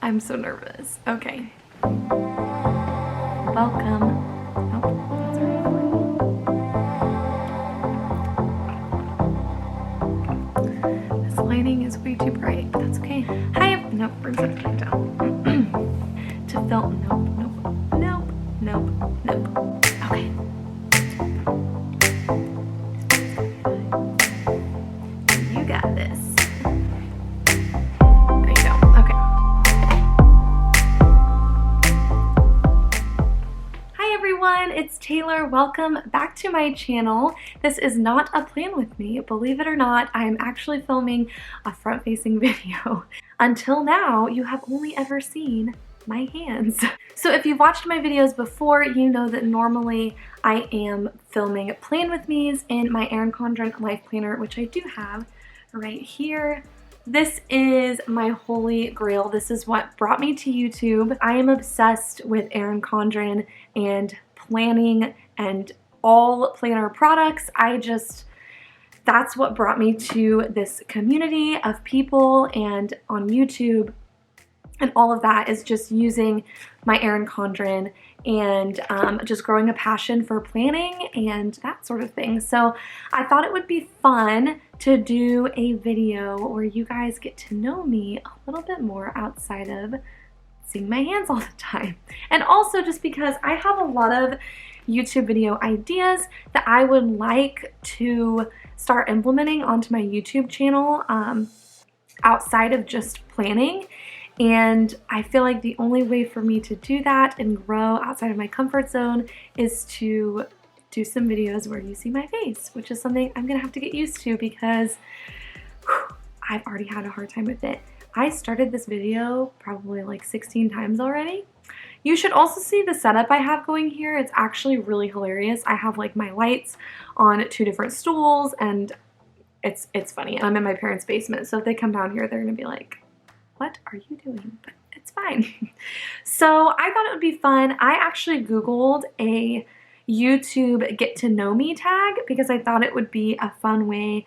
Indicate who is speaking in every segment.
Speaker 1: I'm so nervous. Okay. Welcome. Oh, that's already. This lighting is way too bright, but that's okay. Hi. Nope, we're gonna set it down. To film. Nope. Okay. You got this. There you go. Okay. Hi everyone, it's Taylor. Welcome back to my channel. This is not a plan with me. Believe it or not, I am actually filming a front-facing video. Until now, you have only ever seen my hands. So if you've watched my videos before, you know that normally I am filming plan with me's in my Erin Condren life planner, which I do have right here. This is my holy grail. This is what brought me to YouTube. I am obsessed with Erin Condren and planning and all planner products. That's what brought me to this community of people, and on YouTube and all of that is just using my Erin Condren and just growing a passion for planning and that sort of thing. So I thought it would be fun to do a video where you guys get to know me a little bit more outside of seeing my hands all the time. And also just because I have a lot of YouTube video ideas that I would like to start implementing onto my YouTube channel outside of just planning. And I feel like the only way for me to do that and grow outside of my comfort zone is to do some videos where you see my face, which is something I'm gonna have to get used to because I've already had a hard time with it. I started this video probably like 16 times already. You should also see the setup I have going here. It's actually really hilarious. I have like my lights on 2 different stools and it's funny. I'm in my parents' basement, so if they come down here, they're gonna be like, what are you doing? But it's fine. So I thought it would be fun. I actually Googled a YouTube get to know me tag because I thought it would be a fun way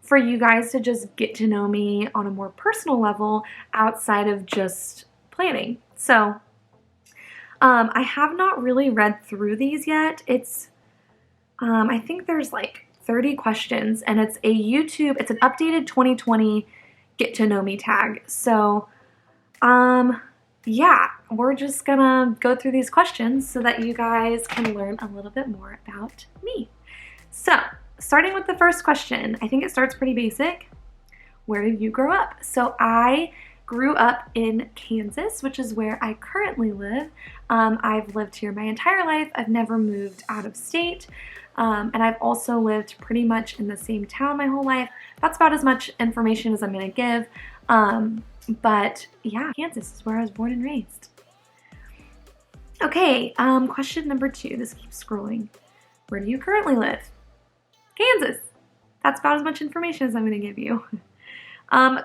Speaker 1: for you guys to just get to know me on a more personal level outside of just planning. So I have not really read through these yet. It's, I think there's like 30 questions and it's it's an updated 2020 get to know me tag. So yeah, we're just gonna go through these questions so that you guys can learn a little bit more about me. So starting with the first question, I think it starts pretty basic. Where did you grow up? So I grew up in Kansas, which is where I currently live. I've lived here my entire life. I've never moved out of state. And I've also lived pretty much in the same town my whole life. That's about as much information as I'm gonna give. But yeah, Kansas is where I was born and raised. Okay, question number 2. This keeps scrolling. Where do you currently live? Kansas. That's about as much information as I'm gonna give you.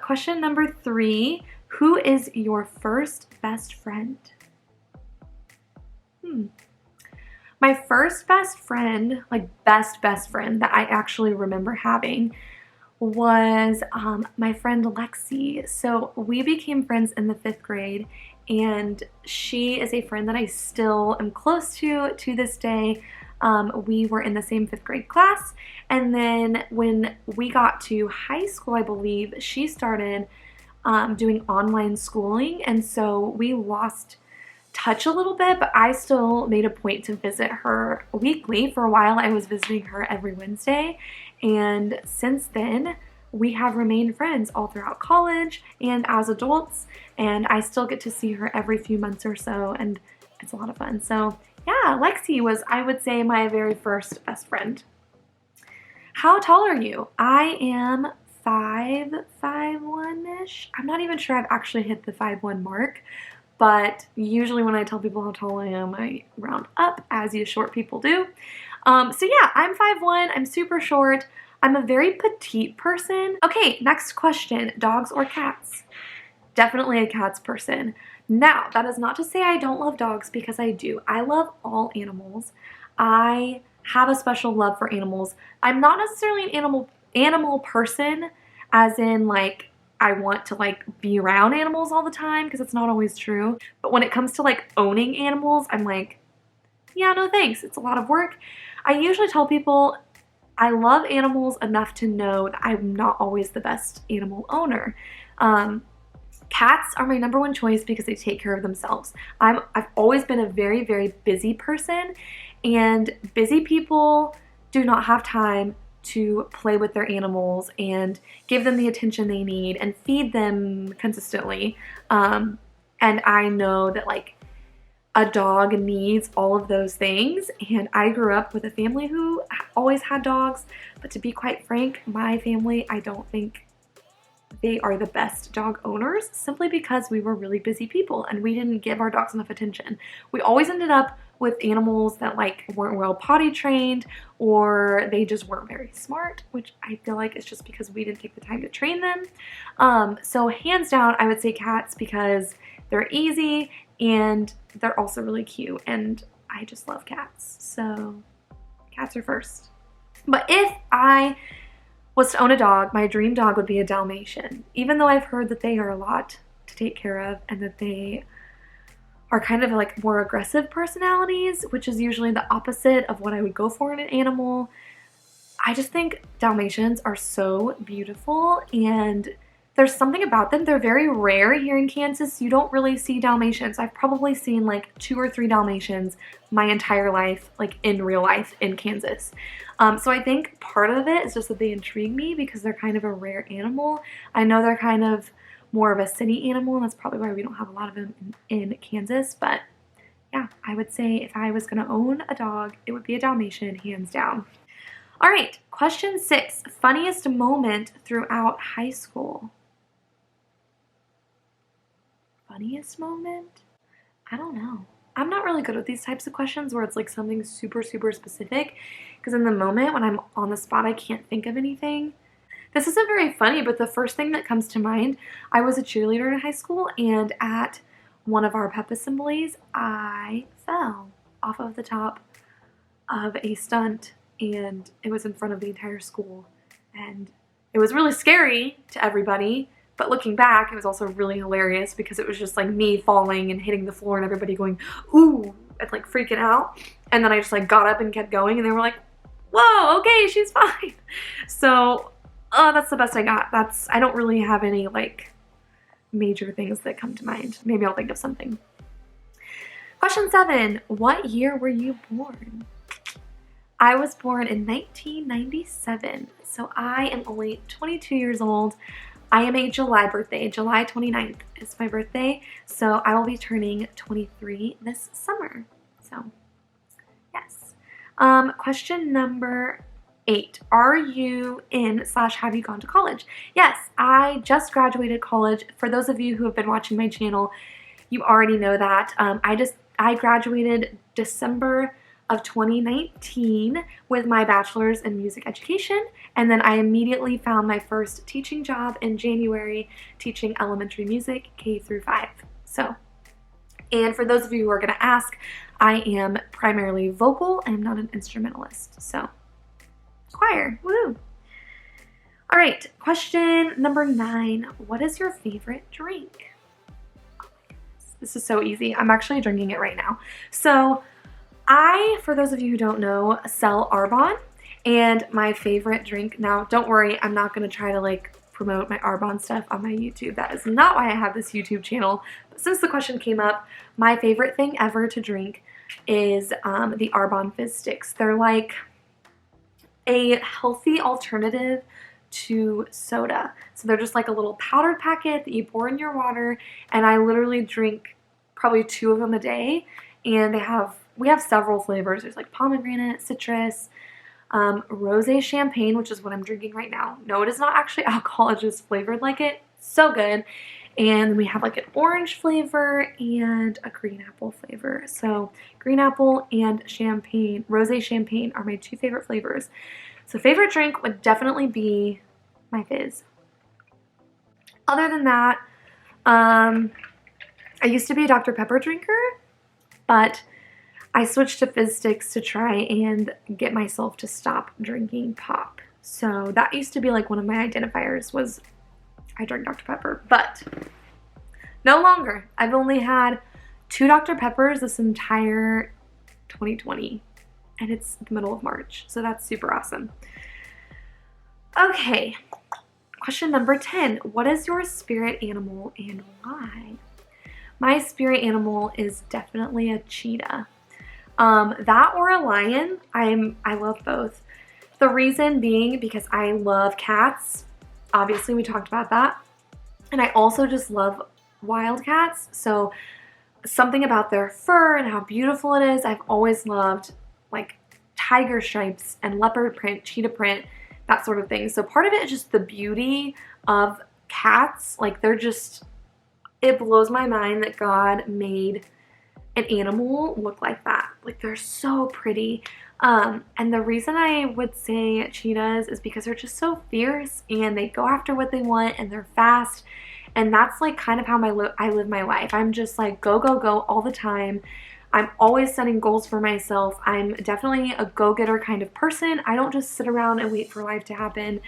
Speaker 1: Question number 3. Who is your first best friend? My first best friend, like best friend that I actually remember having was my friend Lexi. So we became friends in the 5th grade and she is a friend that I still am close to this day. We were in the same 5th grade class, and then when we got to high school, I believe, she started doing online schooling, and so we lost touch a little bit, but I still made a point to visit her weekly. For a while, I was visiting her every Wednesday, and since then, we have remained friends all throughout college and as adults, and I still get to see her every few months or so, and it's a lot of fun. So yeah, Lexi was, I would say, my very first best friend. How tall are you? I am 5'1"-ish. I'm not even sure I've actually hit the 5'1" mark, but usually when I tell people how tall I am, I round up, as you short people do. So yeah, I'm 5'1", I'm super short. I'm a very petite person. Okay, next question, dogs or cats? Definitely a cats person. Now, that is not to say I don't love dogs, because I do. I love all animals. I have a special love for animals. I'm not necessarily an animal person, as in like I want to like be around animals all the time, because it's not always true. But when it comes to like owning animals, I'm like, yeah, no thanks. It's a lot of work. I usually tell people I love animals enough to know that I'm not always the best animal owner. Cats are my number one choice because they take care of themselves. I've always been a very, very busy person, and busy people do not have time to play with their animals and give them the attention they need and feed them consistently. And I know that like a dog needs all of those things, and I grew up with a family who always had dogs, but to be quite frank, my family, I don't think they are the best dog owners, simply because we were really busy people and we didn't give our dogs enough attention. We always ended up with animals that like weren't well potty trained, or they just weren't very smart, which I feel like is just because we didn't take the time to train them. So hands down, I would say cats, because they're easy and they're also really cute, and I just love cats. So cats are first. But if I was to own a dog, my dream dog would be a Dalmatian, even though I've heard that they are a lot to take care of and that they are kind of like more aggressive personalities, which is usually the opposite of what I would go for in an animal. I just think Dalmatians are so beautiful, and there's something about them. They're very rare here in Kansas. You don't really see Dalmatians. I've probably seen like 2 or 3 Dalmatians my entire life, like in real life in Kansas. So I think part of it is just that they intrigue me because they're kind of a rare animal. I know they're kind of more of a city animal, and that's probably why we don't have a lot of them in Kansas. But yeah, I would say if I was gonna own a dog, it would be a Dalmatian, hands down. All right, question 6, funniest moment throughout high school. Funniest moment? I don't know. I'm not really good with these types of questions where it's like something super, super specific, because in the moment when I'm on the spot, I can't think of anything. This isn't very funny, but the first thing that comes to mind, I was a cheerleader in high school, and at one of our pep assemblies, I fell off of the top of a stunt, and it was in front of the entire school. And it was really scary to everybody, but looking back, it was also really hilarious because it was just like me falling and hitting the floor and everybody going, ooh, and like freaking out. And then I just like got up and kept going, and they were like, whoa, okay, she's fine. So that's the best I got. I don't really have any like major things that come to mind. Maybe I'll think of something. Question 7, what year were you born? I was born in 1997, so I am only 22 years old. I am a July birthday. July 29th is my birthday, so I will be turning 23 this summer. So, yes. Question number 8. Are you in/have you gone to college? Yes, I just graduated college. For those of you who have been watching my channel, you already know that. I graduated December of 2019 with my bachelor's in music education, and then I immediately found my first teaching job in January, teaching elementary music K through 5. So, and for those of you who are going to ask, I am primarily vocal. I am not an instrumentalist. So, choir, woo! All right, question number 9. What is your favorite drink? Oh my goodness, this is so easy. I'm actually drinking it right now. So, for those of you who don't know, sell Arbonne, and my favorite drink, now don't worry, I'm not going to try to like promote my Arbonne stuff on my YouTube. That is not why I have this YouTube channel. But since the question came up, my favorite thing ever to drink is the Arbonne Fizz Sticks. They're like a healthy alternative to soda. So they're just like a little powdered packet that you pour in your water, and I literally drink probably 2 of them a day, and we have several flavors. There's like pomegranate, citrus, rosé champagne, which is what I'm drinking right now. No, it is not actually alcohol, it's just flavored like it. So good. And we have like an orange flavor and a green apple flavor. So green apple and champagne, rosé champagne are my 2 favorite flavors. So favorite drink would definitely be my fizz. Other than that, I used to be a Dr. Pepper drinker, but I switched to Fizz Sticks to try and get myself to stop drinking pop. So that used to be like one of my identifiers, was I drink Dr. Pepper, but no longer. I've only had 2 Dr. Peppers this entire 2020, and it's the middle of March, so that's super awesome. Okay, question number 10. What is your spirit animal and why? My spirit animal is definitely a cheetah. That or a lion. I love both. The reason being because I love cats. Obviously, we talked about that. And I also just love wild cats. So something about their fur and how beautiful it is. I've always loved like tiger stripes and leopard print, cheetah print, that sort of thing. So part of it is just the beauty of cats. Like they're just, it blows my mind that God made an animal look like that. Like they're so pretty. And the reason I would say cheetahs is because they're just so fierce and they go after what they want and they're fast. And that's like kind of how I live my life. I'm just like go, go, go all the time. I'm always setting goals for myself. I'm definitely a go-getter kind of person. I don't just sit around and wait for life to happen.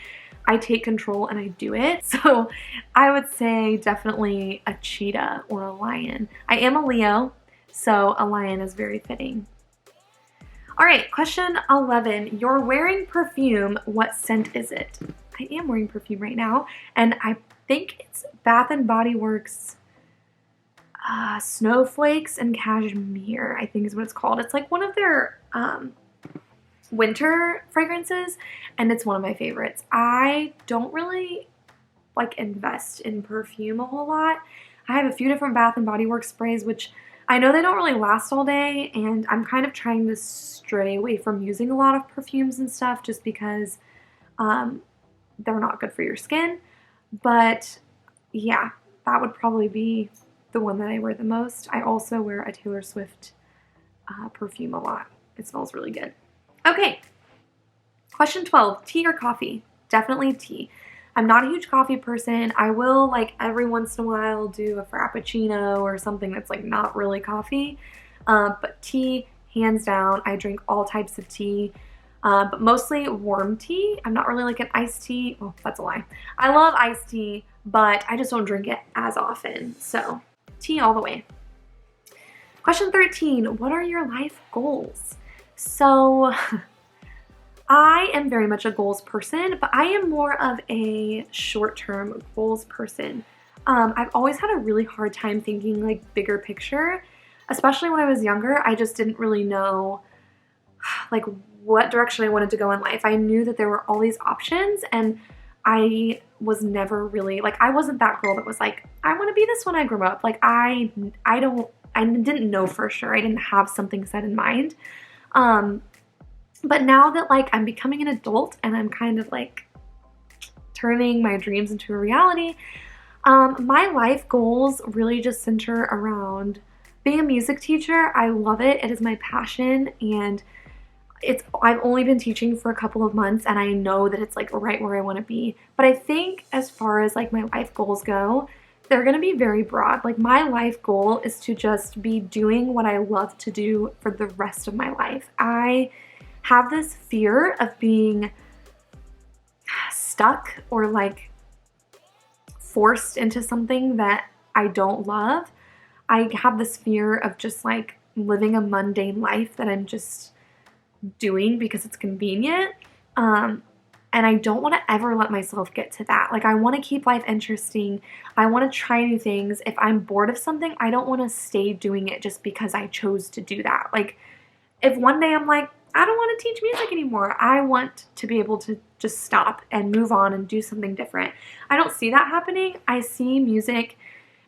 Speaker 1: I take control and I do it. So I would say definitely a cheetah or a lion. I am a Leo, so a lion is very fitting. All right, question 11. You're wearing perfume. What scent is it? I am wearing perfume right now, and I think it's Bath and Body Works Snowflakes and Cashmere, I think is what it's called. It's like one of their winter fragrances, and it's one of my favorites. I don't really like invest in perfume a whole lot. I have a few different Bath and Body Works sprays, which I know they don't really last all day, and I'm kind of trying to stray away from using a lot of perfumes and stuff just because they're not good for your skin. But yeah, that would probably be the one that I wear the most. I also wear a Taylor Swift perfume a lot. It smells really good. Okay, question 12, tea or coffee? Definitely tea. I'm not a huge coffee person. I will like every once in a while do a frappuccino or something that's like not really coffee. But tea, hands down. I drink all types of tea, but mostly warm tea. I'm not really like an iced tea. Well, that's a lie. I love iced tea, but I just don't drink it as often. So tea all the way. Question 13, what are your life goals? So I am very much a goals person, but I am more of a short-term goals person. I've always had a really hard time thinking like bigger picture, especially when I was younger. I just didn't really know like what direction I wanted to go in life. I knew that there were all these options, and I was never really like, I wasn't that girl that was like, I want to be this when I grow up. Like I didn't know for sure. I didn't have something set in mind. But now that like I'm becoming an adult and I'm kind of like turning my dreams into a reality, my life goals really just center around being a music teacher. I love it. It is my passion, and I've only been teaching for a couple of months, and I know that it's like right where I want to be. But I think as far as like my life goals go, they're going to be very broad. Like my life goal is to just be doing what I love to do for the rest of my life. I have this fear of being stuck or like forced into something that I don't love. I have this fear of just like living a mundane life that I'm just doing because it's convenient. And I don't want to ever let myself get to that. Like I want to keep life interesting. I want to try new things. If I'm bored of something, I don't want to stay doing it just because I chose to do that. Like if one day I'm like, I don't want to teach music anymore, I want to be able to just stop and move on and do something different. I don't see that happening. I see music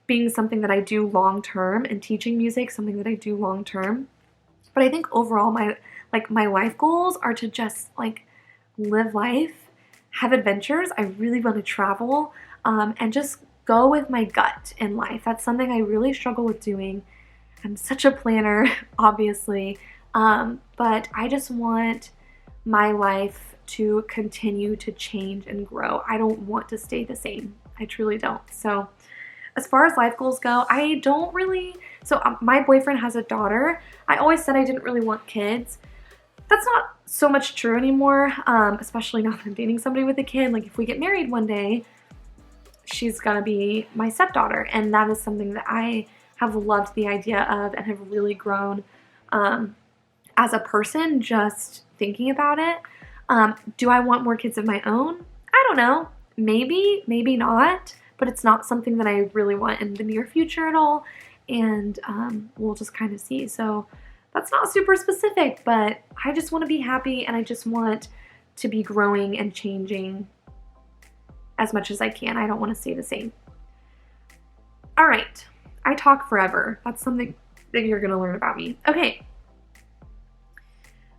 Speaker 1: being something that I do long term, and teaching music something that I do long term. But I think overall my life goals are to just like live life, have adventures. I really want to travel, and just go with my gut in life. That's something I really struggle with doing. I'm such a planner, obviously. But I just want my life to continue to change and grow. I don't want to stay the same. I truly don't. So as far as life goals go, I don't really, my boyfriend has a daughter. I always said I didn't really want kids. That's not so much true anymore, especially now that I'm dating somebody with a kid. Like if we get married one day, she's gonna be my stepdaughter, and that is something that I have loved the idea of and have really grown as a person just thinking about it. Do I want more kids of my own? I don't know. Maybe, maybe not, but it's not something that I really want in the near future at all, and we'll just kind of see. So that's not super specific, but I just want to be happy, and I just want to be growing and changing as much as I can. I don't want to stay the same. All right, I talk forever. That's something that you're going to learn about me. Okay.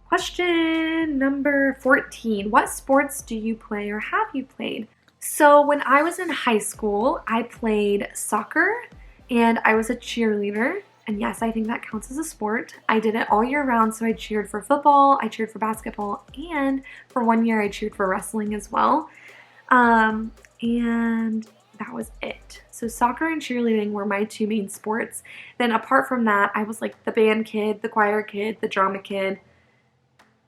Speaker 1: Question number 14. What sports do you play or have you played? So when I was in high school, I played soccer and I was a cheerleader. And yes, I think that counts as a sport. I did it all year round, so I cheered for football, I cheered for basketball, and for 1 year I cheered for wrestling as well. And that was it. So soccer and cheerleading were my two main sports. Then apart from that, I was like the band kid, the choir kid, the drama kid,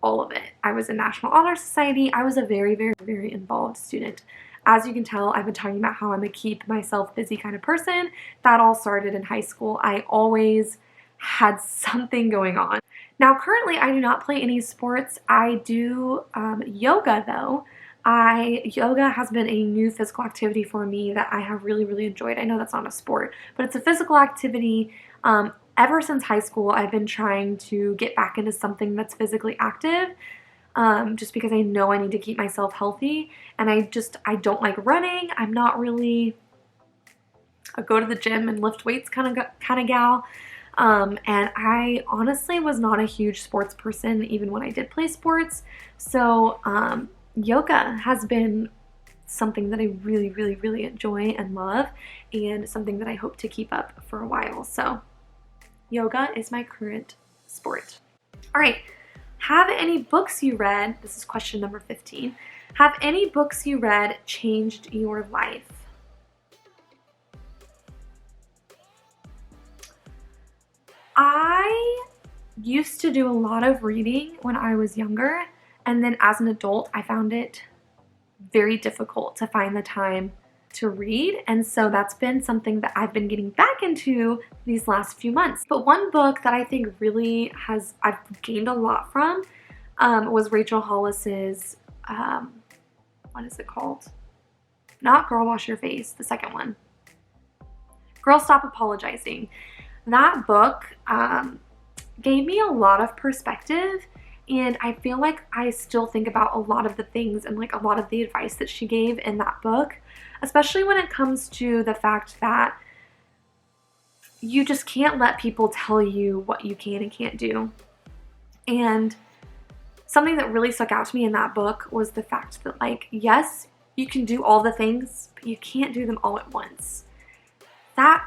Speaker 1: all of it. I was in National Honor Society. I was a very, very, very involved student. As you can tell, I've been talking about how I'm a keep myself busy kind of person. That all started in high school. I always had something going on. Now, currently, I do not play any sports. I do yoga, though. Yoga has been a new physical activity for me that I have really, really enjoyed. I know that's not a sport, but it's a physical activity. Ever since high school, I've been trying to get back into something that's physically active. Just because I know I need to keep myself healthy, and I don't like running. I'm not really a go to the gym and lift weights kind of gal. And I honestly was not a huge sports person even when I did play sports. So yoga has been something that I really, really, really enjoy and love, and something that I hope to keep up for a while. So yoga is my current sport. All right. Have any books you read, this is question number 15, have any books you read changed your life? I used to do a lot of reading when I was younger, and then as an adult, I found it very difficult to find the time to read, and so that's been something that I've been getting back into these last few months. But one book that I think really I've gained a lot from was Rachel Hollis's, what is it called? Not Girl Wash Your Face, the second one. Girl Stop Apologizing. That book gave me a lot of perspective, and I feel like I still think about a lot of the things and like a lot of the advice that she gave in that book, especially when it comes to the fact that you just can't let people tell you what you can and can't do. And something that really stuck out to me in that book was the fact that, like, yes, you can do all the things, but you can't do them all at once. That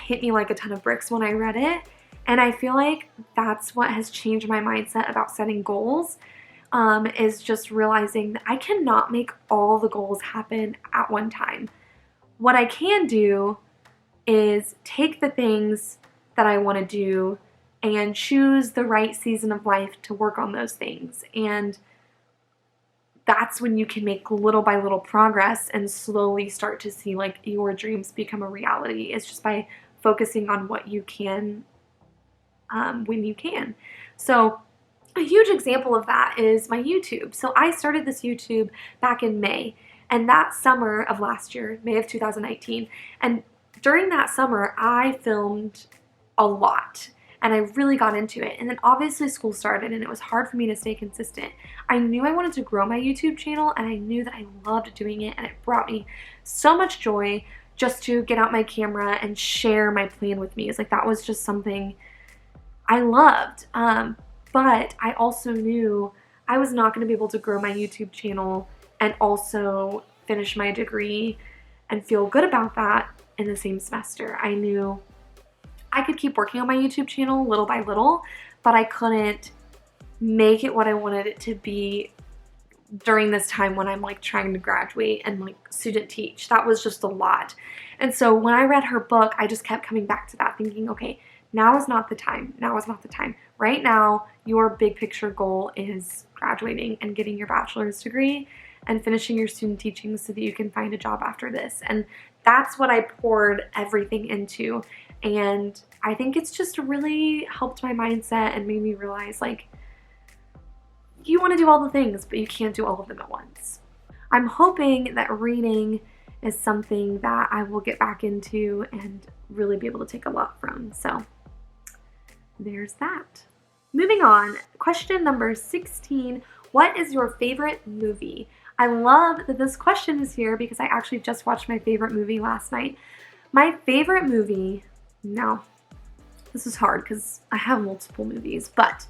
Speaker 1: hit me like a ton of bricks when I read it, and I feel like that's what has changed my mindset about setting goals, is just realizing that I cannot make all the goals happen at one time. What I can do is take the things that I want to do and choose the right season of life to work on those things. And that's when you can make little by little progress and slowly start to see like your dreams become a reality. It's just by focusing on what you can when you can. So a huge example of that is my YouTube. So I started this YouTube back in May, and that summer of last year, May of 2019, and during that summer I filmed a lot. And I really got into it. And then obviously school started and it was hard for me to stay consistent. I knew I wanted to grow my YouTube channel, and I knew that I loved doing it, and it brought me so much joy just to get out my camera and share my plan with me. It's like that was just something I loved. But I also knew I was not going to be able to grow my YouTube channel and also finish my degree and feel good about that in the same semester. I knew I could keep working on my YouTube channel little by little, but I couldn't make it what I wanted it to be during this time when I'm like trying to graduate and like student teach. That was just a lot. And so when I read her book, I just kept coming back to that, thinking, okay, now is not the time. Now is not the time. Right now, your big picture goal is graduating and getting your bachelor's degree. and finishing your student teaching so that you can find a job after this. And that's what I poured everything into. And I think it's just really helped my mindset and made me realize, like, you want to do all the things, but you can't do all of them at once. I'm hoping that reading is something that I will get back into and really be able to take a lot from. So there's that. Moving on, question number 16. What is your favorite movie? I love that this question is here because I actually just watched my favorite movie last night. My favorite movie, now this is hard because I have multiple movies, but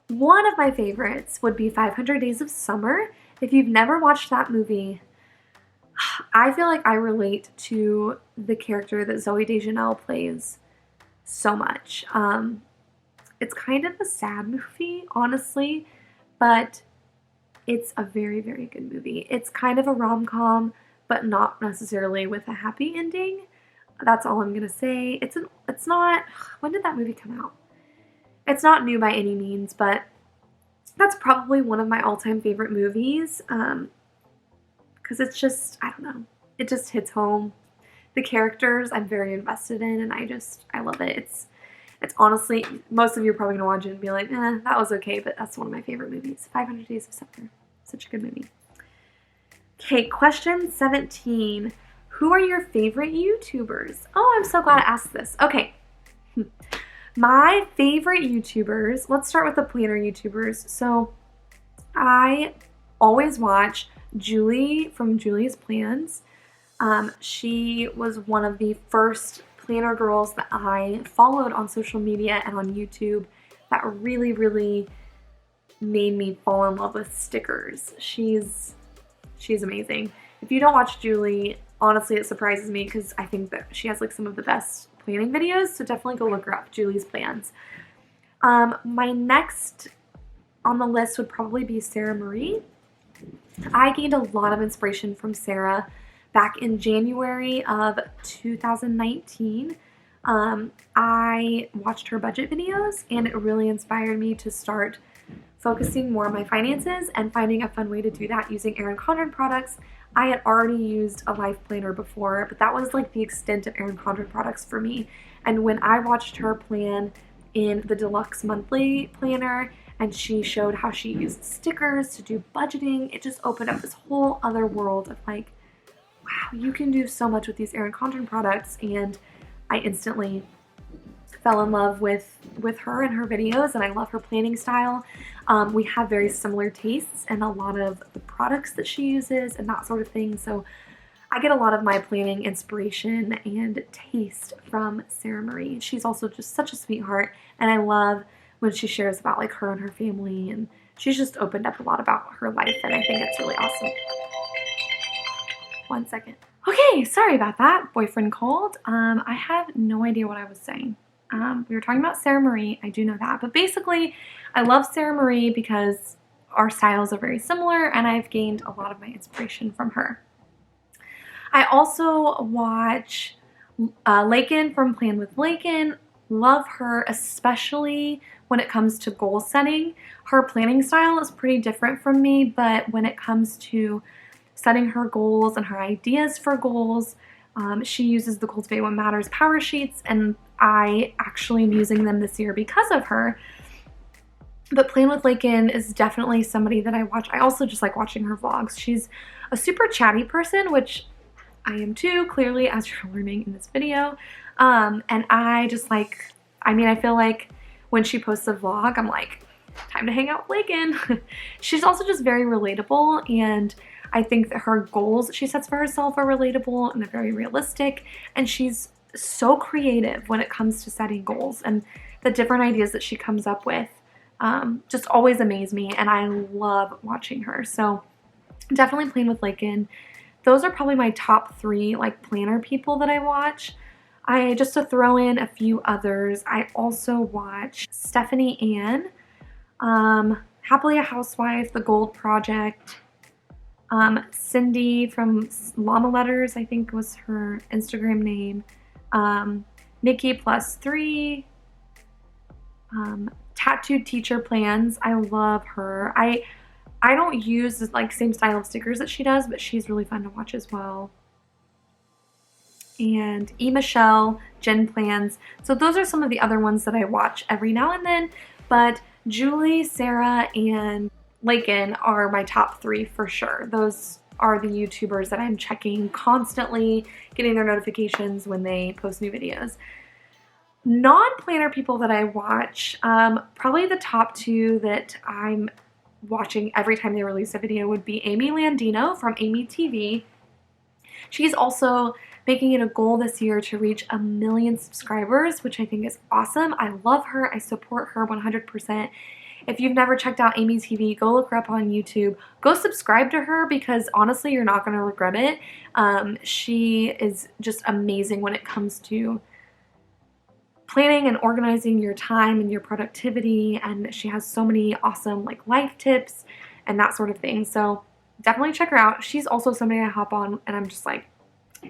Speaker 1: one of my favorites would be 500 Days of Summer. If you've never watched that movie, I feel like I relate to the character that Zooey Deschanel plays so much. It's kind of a sad movie, honestly, but it's a very, very good movie. It's kind of a rom-com, but not necessarily with a happy ending. That's all I'm going to say. It's not, when did that movie come out? It's not new by any means, but that's probably one of my all-time favorite movies, because it's just, I don't know, it just hits home. The characters I'm very invested in, and I love it. It's honestly, most of you are probably going to watch it and be like, that was okay, but that's one of my favorite movies. 500 Days of Summer. Such a good movie. Okay, question 17. Who are your favorite YouTubers? Oh, I'm so glad I asked this. Okay. My favorite YouTubers, let's start with the planner YouTubers. So I always watch Julie from Julie's Plans. She was one of the first planner girls that I followed on social media and on YouTube that really, really made me fall in love with stickers. She's amazing. If you don't watch Julie, honestly, it surprises me because I think that she has like some of the best planning videos, so definitely go look her up, Julie's Plans. My next on the list would probably be Sarah Marie. I gained a lot of inspiration from Sarah back in January of 2019. I watched her budget videos and it really inspired me to start focusing more on my finances and finding a fun way to do that using Erin Condren products. I had already used a life planner before, but that was like the extent of Erin Condren products for me. And when I watched her plan in the deluxe monthly planner and she showed how she used stickers to do budgeting, it just opened up this whole other world of like, wow, you can do so much with these Erin Condren products. And I instantly fell in love with her and her videos, and I love her planning style. We have very similar tastes and a lot of the products that she uses and that sort of thing. So I get a lot of my planning inspiration and taste from Sarah Marie. She's also just such a sweetheart, and I love when she shares about like her and her family, and she's just opened up a lot about her life, and I think it's really awesome. One second. Okay, sorry about that. Boyfriend called. I have no idea what I was saying. We were talking about Sarah Marie. I do know that. But basically, I love Sarah Marie because our styles are very similar and I've gained a lot of my inspiration from her. I also watch Lakin from Plan with Lakin. Love her, especially when it comes to goal setting. Her planning style is pretty different from me, but when it comes to setting her goals and her ideas for goals, she uses the Cultivate What Matters power sheets, and I actually am using them this year because of her. But Plan with Lakin is definitely somebody that I watch. I also just like watching her vlogs. She's a super chatty person, which I am too, clearly, as you're learning in this video. And I just like, I mean, I feel like when she posts a vlog, I'm like, time to hang out with Lakin. She's also just very relatable, and I think that her goals she sets for herself are relatable and they're very realistic, and she's so creative when it comes to setting goals, and the different ideas that she comes up with just always amaze me, and I love watching her. So definitely Plan with Lakin. Those are probably my top 3 like planner people that I watch. Just to throw in a few others, I also watch Stephanie Ann, Happily a Housewife, The Gold Project, Cindy from Llama Letters, I think was her Instagram name, Nikki Plus 3, Tattooed Teacher Plans. I love her. I don't use the like same style of stickers that she does, but she's really fun to watch as well. And Michelle, Jen Plans. So those are some of the other ones that I watch every now and then, but Julie, Sarah, and Lakin are my top 3 for sure. Those are the YouTubers that I'm checking constantly, getting their notifications when they post new videos. Non-planner people that I watch, probably the top 2 that I'm watching every time they release a video would be Amy Landino from Amy TV. She's also making it a goal this year to reach 1 million subscribers, which I think is awesome. I love her. I support her 100%. If you've never checked out Amy TV, go look her up on YouTube. Go subscribe to her because honestly, you're not going to regret it. She is just amazing when it comes to planning and organizing your time and your productivity, and she has so many awesome like life tips and that sort of thing. So definitely check her out. She's also somebody I hop on and I'm just like,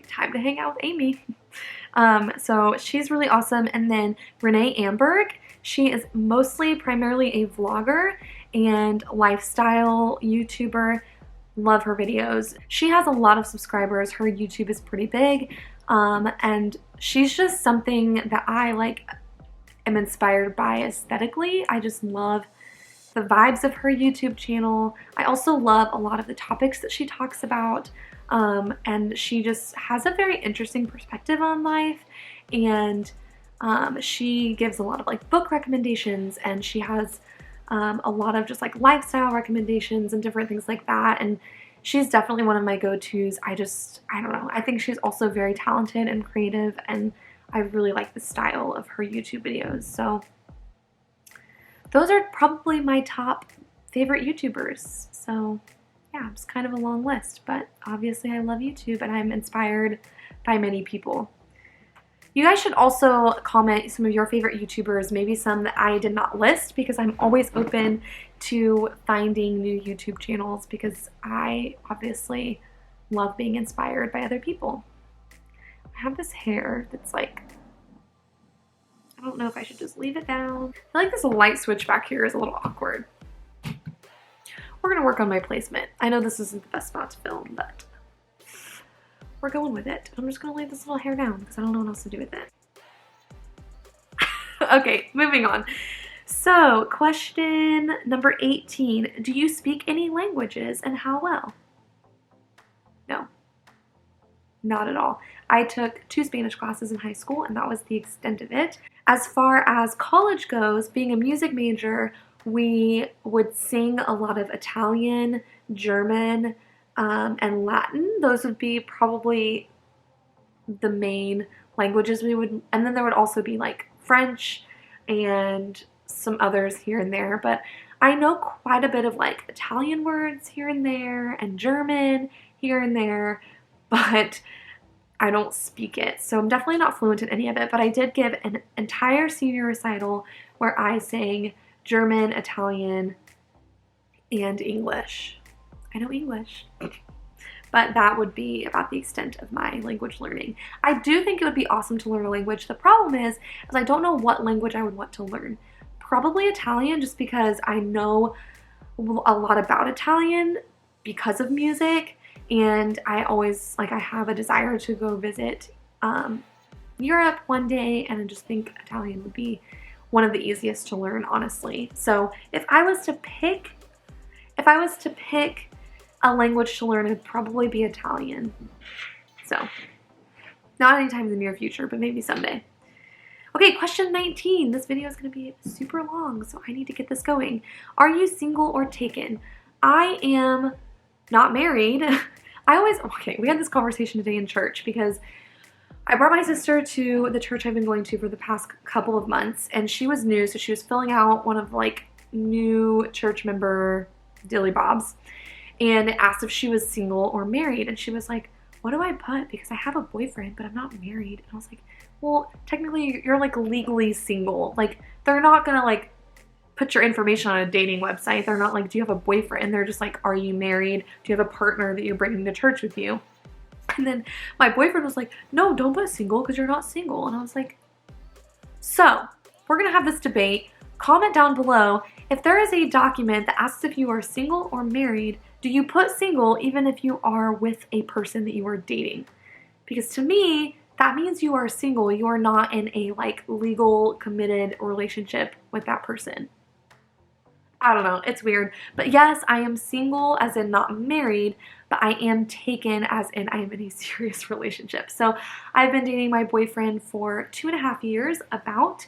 Speaker 1: time to hang out with Amy. So she's really awesome. And then Renee Amberg, she is primarily a vlogger and lifestyle YouTuber. Love her videos. She has a lot of subscribers. Her YouTube is pretty big. And she's just something that I like am inspired by aesthetically. I just love the vibes of her YouTube channel. I also love a lot of the topics that she talks about. And she just has a very interesting perspective on life, and she gives a lot of like book recommendations, and she has a lot of just like lifestyle recommendations and different things like that, and she's definitely one of my go-tos. I don't know, I think she's also very talented and creative, and I really like the style of her YouTube videos. So those are probably my top favorite YouTubers. So yeah, it's kind of a long list, but obviously I love YouTube and I'm inspired by many people. You guys should also comment some of your favorite YouTubers, maybe some that I did not list, because I'm always open to finding new YouTube channels because I obviously love being inspired by other people. I have this hair that's like, I don't know if I should just leave it down. I feel like this light switch back here is a little awkward. We're gonna work on my placement. I know this isn't the best spot to film, but we're going with it. I'm just gonna lay this little hair down because I don't know what else to do with it. Okay, moving on. So, question number 18. Do you speak any languages and how well? No, not at all. I took 2 Spanish classes in high school and that was the extent of it. As far as college goes, being a music major, we would sing a lot of Italian, German, and Latin. Those would be probably the main languages we would, and then there would also be like French and some others here and there, but I know quite a bit of like Italian words here and there and German here and there, but I don't speak it. So I'm definitely not fluent in any of it, but I did give an entire senior recital where I sang German, Italian, and English. I know English, but that would be about the extent of my language learning. I do think it would be awesome to learn a language. The problem is I don't know what language I would want to learn. Probably Italian, just because I know a lot about Italian because of music, and I always, like, I have a desire to go visit Europe one day, and I just think Italian would be one of the easiest to learn, honestly. So if I was to pick a language to learn, it'd probably be Italian. So not anytime in the near future, but maybe someday. Okay, question 19. This video is going to be super long, so I need to get this going. Are you single or taken? I am not married. Okay, we had this conversation today in church because I brought my sister to the church I've been going to for the past couple of months, and she was new, so she was filling out one of like new church member dilly bobs, and it asked if she was single or married, and she was like, what do I put? Because I have a boyfriend, but I'm not married. And I was like, well, technically you're like legally single. Like, they're not gonna like put your information on a dating website. They're not like, do you have a boyfriend? They're just like, are you married? Do you have a partner that you're bringing to church with you? And then my boyfriend was like, no, don't put single because you're not single. And I was like, so we're gonna have this debate. Comment down below If there is a document that asks if you are single or married, do you put single even if you are with a person that you are dating? Because to me, that means you are single. You are not in a like legal committed relationship with that person. I don't know, it's weird. But yes, I am single as in not married, but I am taken as in I am in a serious relationship. So I've been dating my boyfriend for 2.5 years about.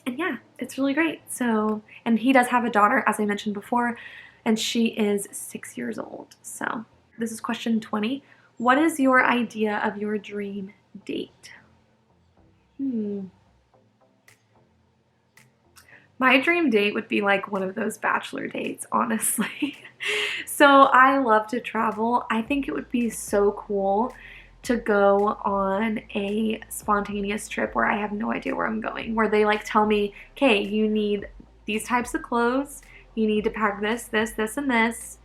Speaker 1: And yeah, it's really great. So, and he does have a daughter, as I mentioned before, and she is 6 years old. So this is question 20. What is your idea of your dream date? My dream date would be like one of those bachelor dates, honestly. So I love to travel. I think it would be so cool to go on a spontaneous trip where I have no idea where I'm going, where they like tell me, okay, you need these types of clothes, you need to pack this, this, this, and this,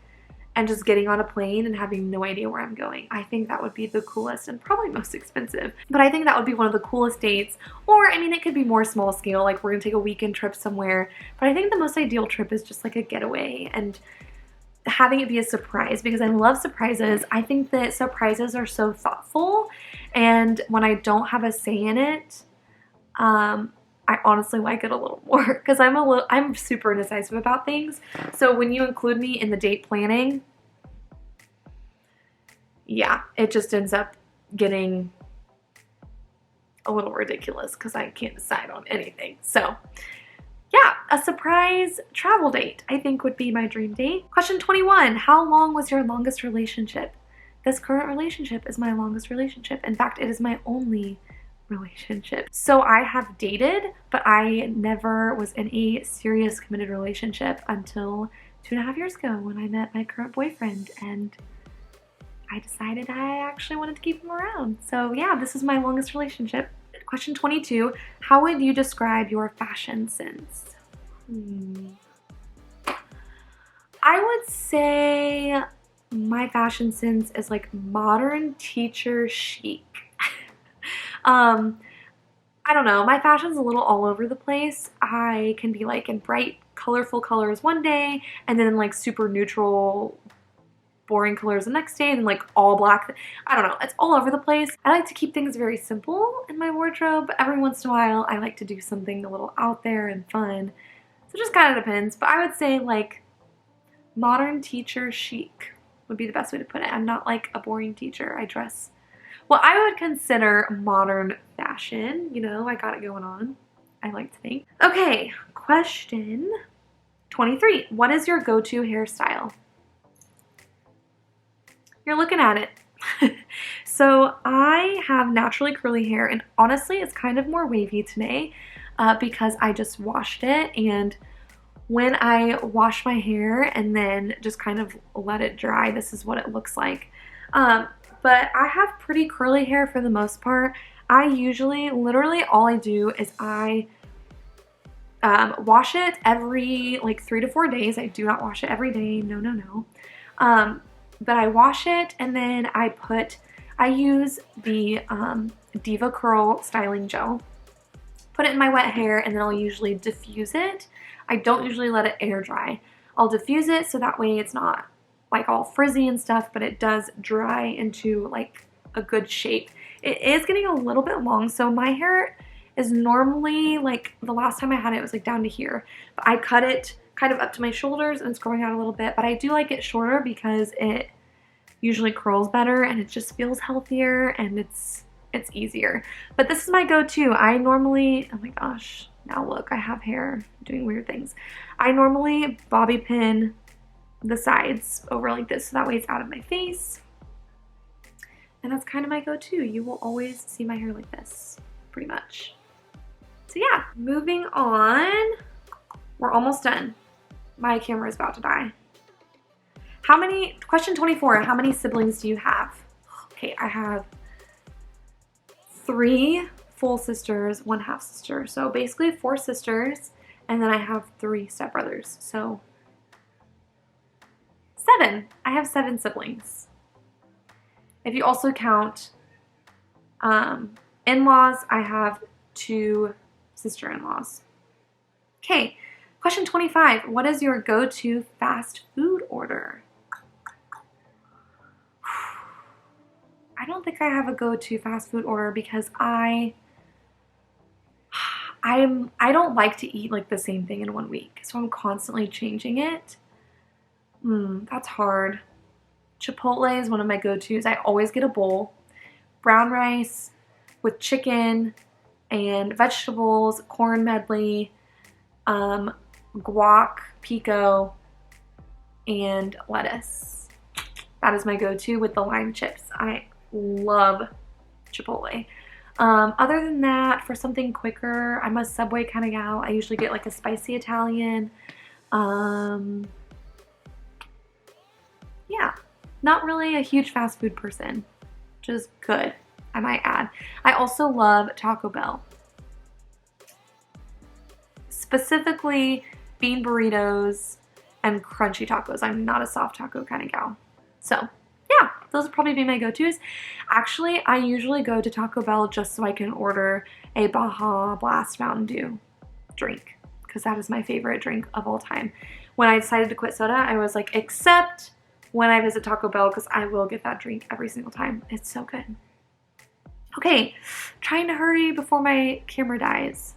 Speaker 1: and just getting on a plane and having no idea where I'm going. I think that would be the coolest and probably most expensive. But I think that would be one of the coolest dates. Or, I mean, it could be more small scale, like we're gonna take a weekend trip somewhere. But I think the most ideal trip is just like a getaway and having it be a surprise, because I love surprises. I think that surprises are so thoughtful, and when I don't have a say in it, I honestly like it a little more because I'm super indecisive about things. So when you include me in the date planning, yeah, it just ends up getting a little ridiculous because I can't decide on anything. So yeah, a surprise travel date I think would be my dream date. Question 21, how long was your longest relationship? This current relationship is my longest relationship. In fact, it is my only relationship. So I have dated, but I never was in a serious committed relationship until 2.5 years ago when I met my current boyfriend, and I decided I actually wanted to keep him around. So yeah, this is my longest relationship. Question 22, how would you describe your fashion sense? I would say my fashion sense is like modern teacher chic. I don't know, my fashion's a little all over the place. I can be like in bright, colorful colors one day, and then like super neutral, boring colors the next day, and then like all black. I don't know, it's all over the place. I like to keep things very simple in my wardrobe, but every once in a while I like to do something a little out there and fun. So it just kind of depends, but I would say like modern teacher chic would be the best way to put it. I'm not like a boring teacher. I dress what I would consider modern fashion. You know, I got it going on, I like to think. Okay, question 23. What is your go-to hairstyle? You're looking at it. So I have naturally curly hair, and honestly it's kind of more wavy today because I just washed it, and when I wash my hair and then just kind of let it dry, this is what it looks like. But I have pretty curly hair for the most part. I usually, literally all I do is I wash it every like 3 to 4 days. I do not wash it every day, no. But I wash it, and then I use the Diva Curl styling gel, put it in my wet hair, and then I'll usually diffuse it. I don't usually let it air dry. I'll diffuse it so that way it's not like all frizzy and stuff, but it does dry into like a good shape. It is getting a little bit long, so my hair is normally like, the last time I had it was like down to here, but I cut it kind of up to my shoulders and it's growing out a little bit, but I do like it shorter because it usually curls better and it just feels healthier and it's easier. But this is my go-to. I normally, oh my gosh, now look, I have hair doing weird things. I normally bobby pin the sides over like this so that way it's out of my face. And that's kind of my go-to. You will always see my hair like this, pretty much. So yeah, moving on. We're almost done. My camera is about to die. Question 24, how many siblings do you have? Okay, I have 3 full sisters, 1 half sister. So basically 4 sisters, and then I have 3 stepbrothers. So 7. I have 7 siblings. If you also count in-laws, I have 2 sister-in-laws. Okay, Question 25, what is your go-to fast food order? I don't think I have a go-to fast food order because I don't like to eat like the same thing in 1 week, so I'm constantly changing it. That's hard. Chipotle is one of my go-tos. I always get a bowl. Brown rice with chicken and vegetables, corn medley, guac, pico, and lettuce. That is my go-to with the lime chips. I love Chipotle. Other than that, for something quicker, I'm a Subway kind of gal. I usually get like a spicy Italian. Yeah, not really a huge fast food person, which is good, I might add. I also love Taco Bell. Specifically, bean burritos and crunchy tacos. I'm not a soft taco kind of gal. So yeah, those would probably be my go-tos. Actually, I usually go to Taco Bell just so I can order a Baja Blast Mountain Dew drink, because that is my favorite drink of all time. When I decided to quit soda, I was like, except when I visit Taco Bell, because I will get that drink every single time. It's so good. Okay, trying to hurry before my camera dies.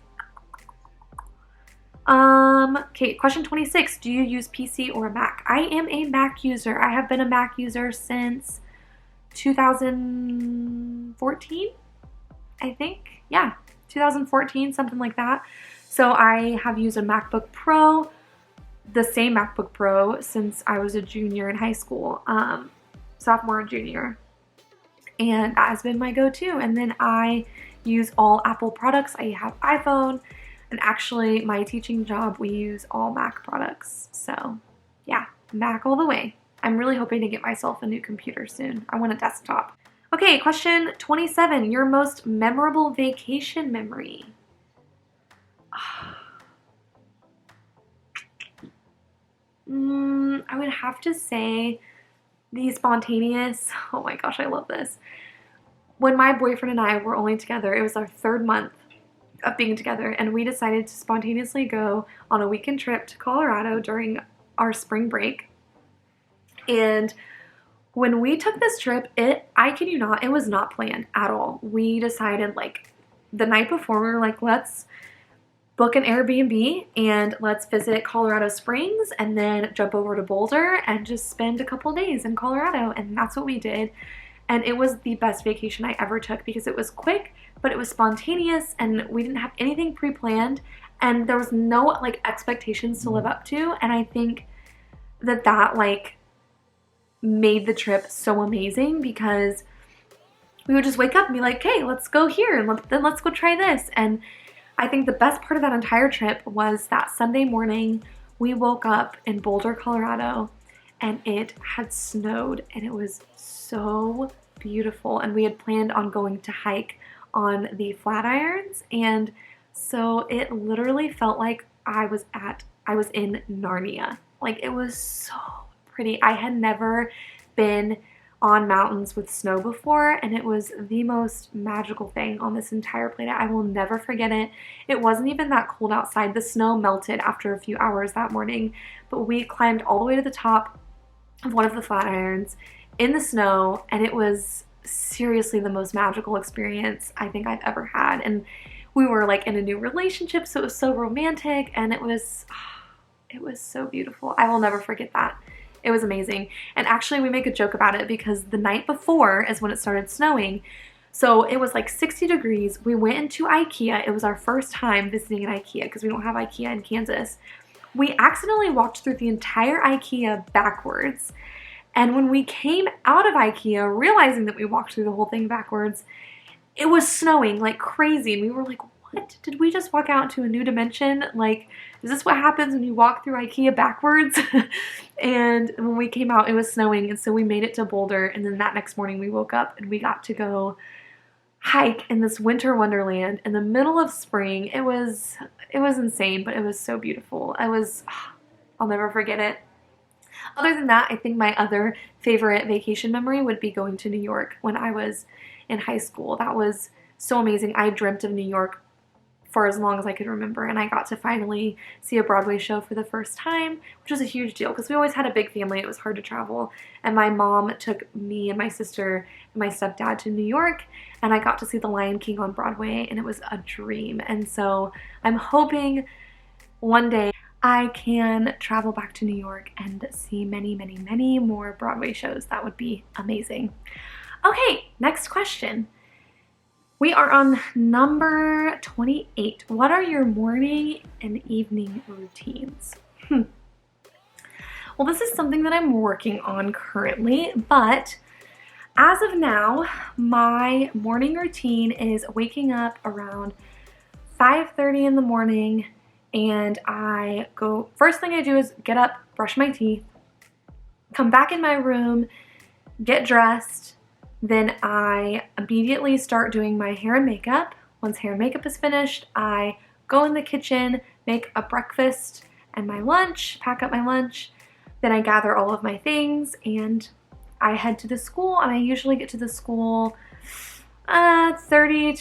Speaker 1: Okay, question 26. Do you use PC or Mac? I am a Mac user. I have been a Mac user since 2014, I think. Yeah, 2014, something like that. So I have used a MacBook Pro, the same MacBook Pro, since I was a junior in high school, sophomore and junior. And that has been my go-to. And then I use all Apple products. I have iPhone. And actually, my teaching job, we use all Mac products. So yeah, Mac all the way. I'm really hoping to get myself a new computer soon. I want a desktop. Okay, question 27. Your most memorable vacation memory? I would have to say the spontaneous, oh my gosh, I love this. When my boyfriend and I were only together, it was our 3rd month of being together, and we decided to spontaneously go on a weekend trip to Colorado during our spring break. And when we took this trip, I kid you not, it was not planned at all. We decided like the night before, we were like, let's book an Airbnb and let's visit Colorado Springs and then jump over to Boulder and just spend a couple days in Colorado. And that's what we did. And it was the best vacation I ever took because it was quick, but it was spontaneous and we didn't have anything pre-planned and there was no like expectations to live up to. And I think that like made the trip so amazing because we would just wake up and be like, hey, let's go here and then let's go try this. And I think the best part of that entire trip was that Sunday morning we woke up in Boulder, Colorado, and it had snowed and it was so beautiful. And we had planned on going to hike on the Flatirons, and so it literally felt like I was in Narnia. Like, it was so pretty. I had never been on mountains with snow before, and it was the most magical thing on this entire planet. I will never forget it. It wasn't even that cold outside. The snow melted after a few hours that morning, but we climbed all the way to the top of one of the Flatirons in the snow, and it was seriously the most magical experience I think I've ever had. And we were like in a new relationship, so it was so romantic, and it was so beautiful. I will never forget that. It was amazing. And actually we make a joke about it because the night before is when it started snowing. So it was like 60 degrees. We went into IKEA. It was our first time visiting an IKEA because we don't have IKEA in Kansas. We accidentally walked through the entire IKEA backwards. And when we came out of IKEA, realizing that we walked through the whole thing backwards, it was snowing like crazy. And we were like, what? Did we just walk out into a new dimension? Like, is this what happens when you walk through IKEA backwards? And when we came out, it was snowing. And so we made it to Boulder. And then that next morning we woke up and we got to go hike in this winter wonderland in the middle of spring. It was insane, but it was so beautiful. I'll never forget it. Other than that, I think my other favorite vacation memory would be going to New York when I was in high school. That was so amazing. I dreamt of New York for as long as I could remember, and I got to finally see a Broadway show for the first time, which was a huge deal because we always had a big family. It was hard to travel, and my mom took me and my sister and my stepdad to New York, and I got to see The Lion King on Broadway, and it was a dream. And so I'm hoping one day I can travel back to New York and see many, many, many more Broadway shows. That would be amazing. Okay, next question. We are on number 28. What are your morning and evening routines? Well, this is something that I'm working on currently, but as of now, my morning routine is waking up around 5:30 in the morning, and first thing I do is get up, brush my teeth, come back in my room, get dressed. Then I immediately start doing my hair and makeup. Once hair and makeup is finished, I go in the kitchen, make a breakfast and my lunch, pack up my lunch. Then I gather all of my things and I head to the school, and I usually get to the school 30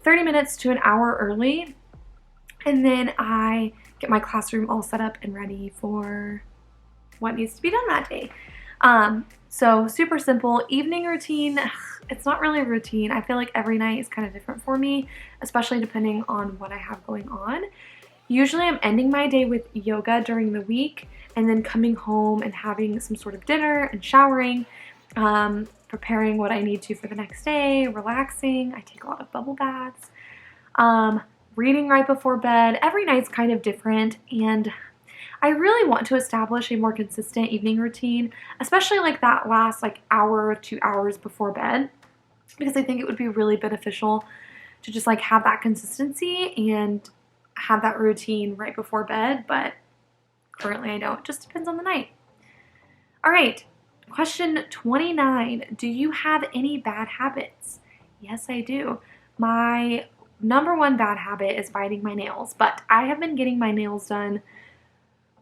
Speaker 1: minutes to an hour early. And then I get my classroom all set up and ready for what needs to be done that day. So super simple. Evening routine, it's not really a routine. I feel like every night is kind of different for me, especially depending on what I have going on. Usually I'm ending my day with yoga during the week and then coming home and having some sort of dinner and showering, preparing what I need to for the next day, relaxing. I take a lot of bubble baths, reading right before bed. Every night's kind of different, and I really want to establish a more consistent evening routine, especially like that last hour or 2 hours before bed, because I think it would be really beneficial to just have that consistency and have that routine right before bed, but currently I don't. It just depends on the night. All right, question 29. Do you have any bad habits? Yes, I do. My number one bad habit is biting my nails, but I have been getting my nails done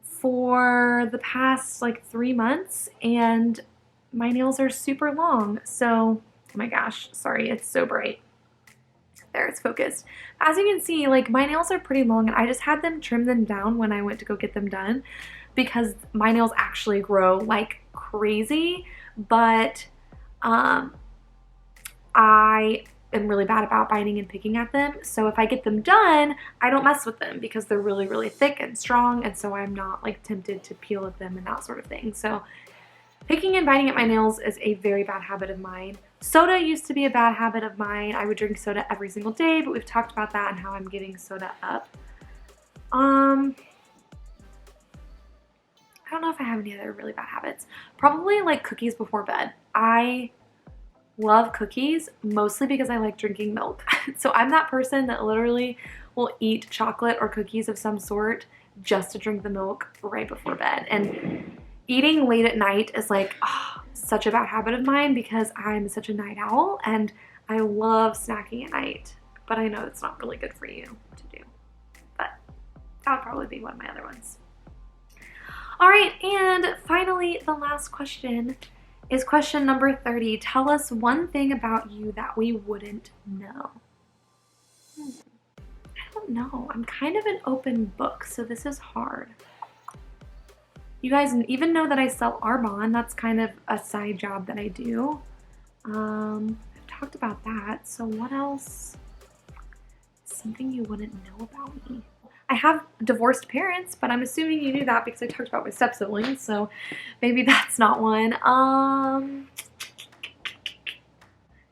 Speaker 1: for the past 3 months, and my nails are super long. So, oh my gosh, sorry, it's so bright. There, it's focused. As you can see, my nails are pretty long, and I just had them trim them down when I went to go get them done because my nails actually grow like crazy, but I am really bad about biting and picking at them. So if I get them done, I don't mess with them because they're really, really thick and strong, and so I'm not tempted to peel at them and that sort of thing. So picking and biting at my nails is a very bad habit of mine. Soda used to be a bad habit of mine. I would drink soda every single day, but we've talked about that and how I'm giving soda up. I don't know if I have any other really bad habits. Probably cookies before bed. I love cookies mostly because I like drinking milk. So I'm that person that literally will eat chocolate or cookies of some sort just to drink the milk right before bed. And eating late at night is such a bad habit of mine because I'm such a night owl and I love snacking at night. But I know it's not really good for you to do. But that would probably be one of my other ones. All right, and finally, the last question is question number 30. Tell us one thing about you that we wouldn't know. I don't know. I'm kind of an open book, so this is hard. You guys even know that I sell Arbonne. That's kind of a side job that I do. I've talked about that. So what else? Something you wouldn't know about me. I have divorced parents, but I'm assuming you knew that because I talked about my step-siblings, so maybe that's not one.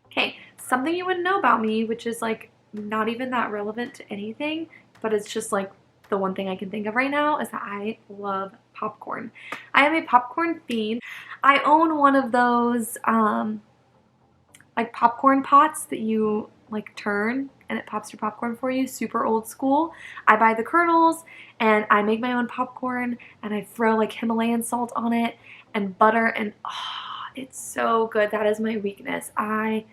Speaker 1: Okay, something you wouldn't know about me, which is not even that relevant to anything, but it's just the one thing I can think of right now is that I love popcorn. I am a popcorn fiend. I own one of those popcorn pots that you turn and it pops your popcorn for you, super old school. I buy the kernels and I make my own popcorn and I throw Himalayan salt on it and butter, and it's so good. That is my weakness. I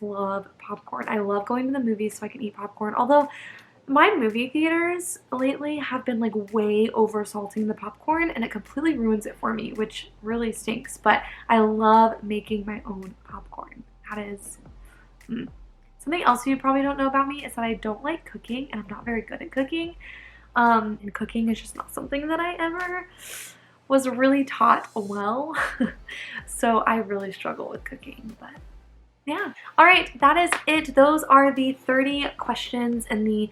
Speaker 1: love popcorn. I love going to the movies so I can eat popcorn, although my movie theaters lately have been way over salting the popcorn and it completely ruins it for me, which really stinks, but I love making my own popcorn. That is Something else you probably don't know about me is that I don't like cooking, and I'm not very good at cooking. And cooking is just not something that I ever was really taught well. So I really struggle with cooking, but yeah. All right, that is it. Those are the 30 questions in the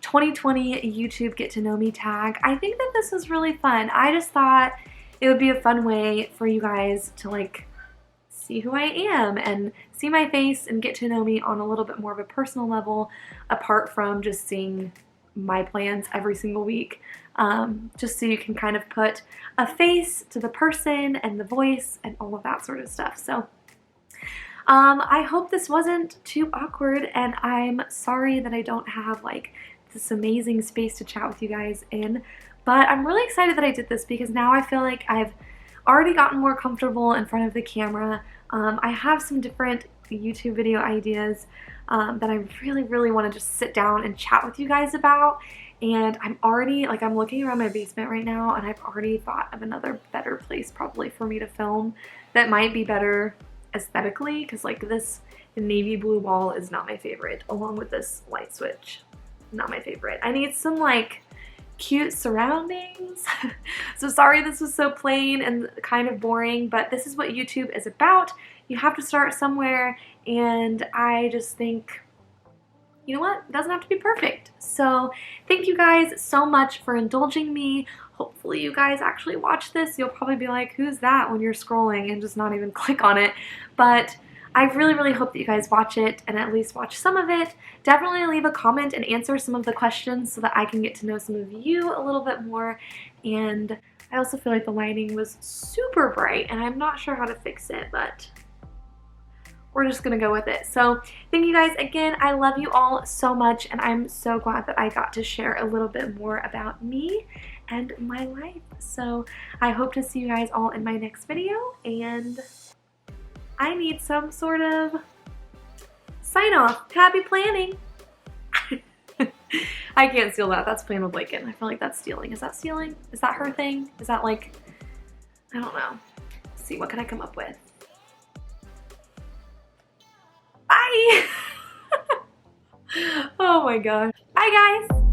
Speaker 1: 2020 YouTube Get to Know Me tag. I think that this was really fun. I just thought it would be a fun way for you guys to like see who I am and see my face and get to know me on a little bit more of a personal level, apart from just seeing my plans every single week. Just so you can kind of put a face to the person and the voice and all of that sort of stuff. So I hope this wasn't too awkward, and I'm sorry that I don't have like this amazing space to chat with you guys in, but I'm really excited that I did this because now I feel like I've already gotten more comfortable in front of the camera. I have some different YouTube video ideas that I really want to just sit down and chat with you guys about. And I'm already, like, I'm looking around my basement right now, and I've already thought of another better place probably for me to film that might be better aesthetically, because like this navy blue wall is not my favorite, along with this light switch. Not my favorite. I need some like cute surroundings. So sorry this was so plain and kind of boring, but this is what YouTube is about. You have to start somewhere, and I just think, you know what? It doesn't have to be perfect. So thank you guys so much for indulging me. Hopefully you guys actually watch this. You'll probably be like, who's that, when you're scrolling and just not even click on it. But I really hope that you guys watch it and at least watch some of it. Definitely leave a comment and answer some of the questions so that I can get to know some of you a little bit more. And I also feel like the lighting was super bright, and I'm not sure how to fix it, but we're just gonna go with it. So thank you guys again. I love you all so much, and I'm so glad that I got to share a little bit more about me and my life. So I hope to see you guys all in my next video, and I need some sort of sign off. Happy planning. I can't steal that. That's Plan with Lakin. I feel like that's stealing. Is that stealing? Is that her thing? Is that like, I don't know. Let's see, what can I come up with? Bye! Oh my gosh. Bye guys!